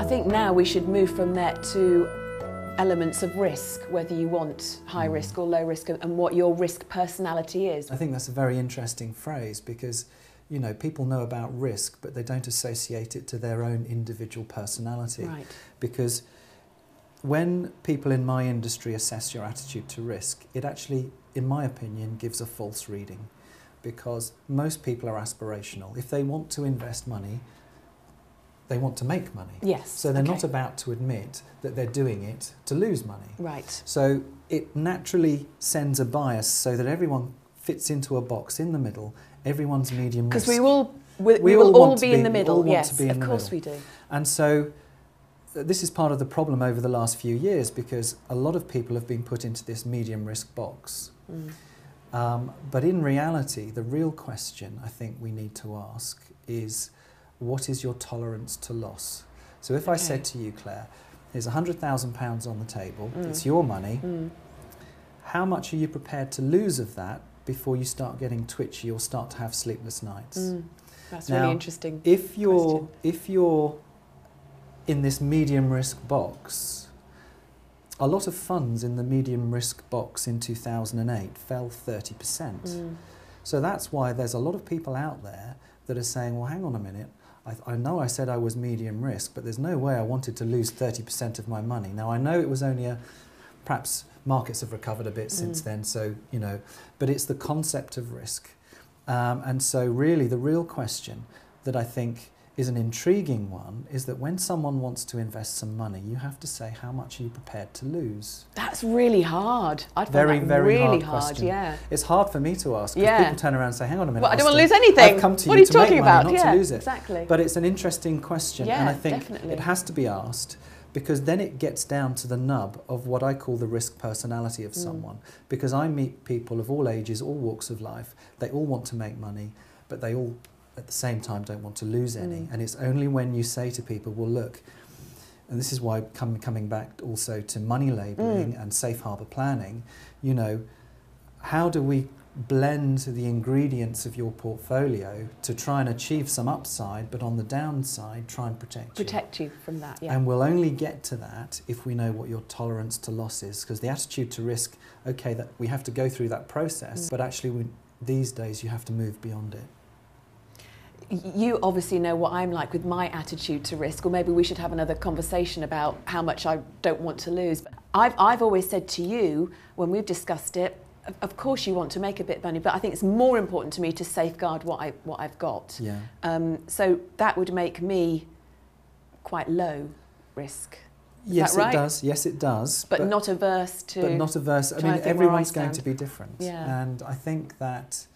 think now we should move from that to elements of risk, whether you want high risk or low risk, and what your risk personality is. I think that's a very interesting phrase because, you know, people know about risk, but they don't associate it to their own individual personality. Right. Because when people in my industry assess your attitude to risk, it actually, in my opinion, gives a false reading. Because most people are aspirational. If they want to invest money, they want to make money. Yes. So they're not about to admit that they're doing it to lose money. Right. So it naturally sends a bias so that everyone fits into a box in the middle. Everyone's medium risk. Because we will all be in the middle. Yes, of course we do. And so this is part of the problem over the last few years because a lot of people have been put into this medium risk box. But in reality, the real question I think we need to ask is, what is your tolerance to loss? So if I said to you, Claire, here's £100,000 on the table, it's your money, how much are you prepared to lose of that before you start getting twitchy or start to have sleepless nights? That's now, really interesting. If you're in this medium risk box, a lot of funds in the medium risk box in 2008 fell 30%. So that's why there's a lot of people out there that are saying, well, hang on a minute, I know I said I was medium risk, but there's no way I wanted to lose 30% of my money. Now, I know it was only perhaps markets have recovered a bit since then, so, you know, but it's the concept of risk. And so really the real question that I think is an intriguing one is that when someone wants to invest some money, you have to say, how much are you prepared to lose? That's really hard. I'd find very, that very really hard question. Yeah. It's hard for me to ask because people turn around and say, hang on a minute, well, I don't want to Austin, lose anything. I've come to what you are you to talking make about? money, not to lose it. Exactly. But it's an interesting question, and I think definitely. it has to be asked because then it gets down to the nub of what I call the risk personality of someone. Because I meet people of all ages, all walks of life. They all want to make money, but they all at the same time don't want to lose any. And it's only when you say to people, well, look, and this is why coming back also to money labelling and safe harbour planning, you know, how do we blend the ingredients of your portfolio to try and achieve some upside, but on the downside, try and protect you. Protect you from that, yeah. And we'll only get to that if we know what your tolerance to loss is, because the attitude to risk, okay, that we have to go through that process, but actually these days you have to move beyond it. You obviously know what I'm like with my attitude to risk, or maybe we should have another conversation about how much I don't want to lose. But I've always said to you, when we've discussed it, of course you want to make a bit of money, but I think it's more important to me to safeguard what I've got. Yeah. So that would make me quite low risk. Yes, that right? It does. Yes, it does. But not averse to. But not averse. I mean, everyone's going to be different. Yeah. And I think that,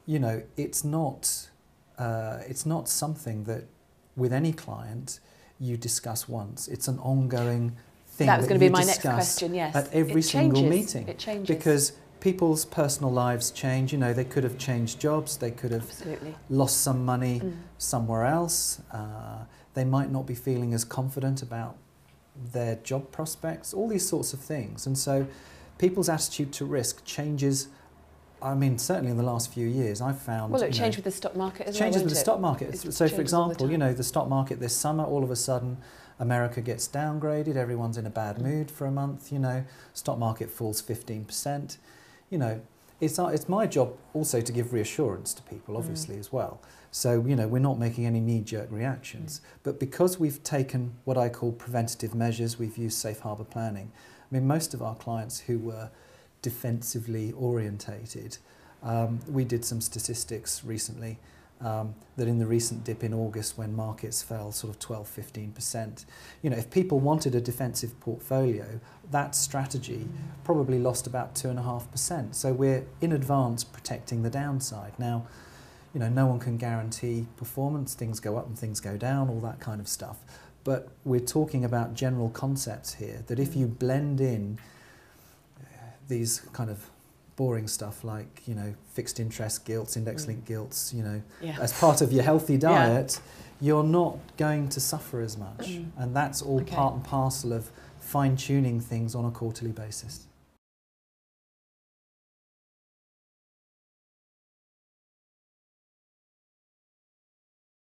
you know, it's not something that with any client you discuss once. It's an ongoing thing that was going to be my next discuss question, yes. at every single meeting. It changes. Because people's personal lives change. You know, they could have changed jobs. They could have lost some money somewhere else. They might not be feeling as confident about their job prospects, all these sorts of things. And so people's attitude to risk changes. I mean, certainly in the last few years, I've found... Well, it changed with the stock market as well, changes with the stock market. So, for example, you know, the stock market this summer, all of a sudden, America gets downgraded, everyone's in a bad mood for a month, you know, stock market falls 15%. You know, it's my job also to give reassurance to people, obviously, as well. So, you know, we're not making any knee-jerk reactions. But because we've taken what I call preventative measures, we've used safe harbour planning. I mean, most of our clients who were defensively orientated, we did some statistics recently that in the recent dip in August when markets fell sort of 12–15%, you know, if people wanted a defensive portfolio, that strategy probably lost about 2.5%. So we're in advance protecting the downside. Now, you know, no one can guarantee performance. Things go up and things go down, all that kind of stuff. But we're talking about general concepts here, that if you blend in these kind of boring stuff like, you know, fixed interest gilts, index-linked gilts, you know, as part of your healthy diet, you're not going to suffer as much. And that's all part and parcel of fine-tuning things on a quarterly basis.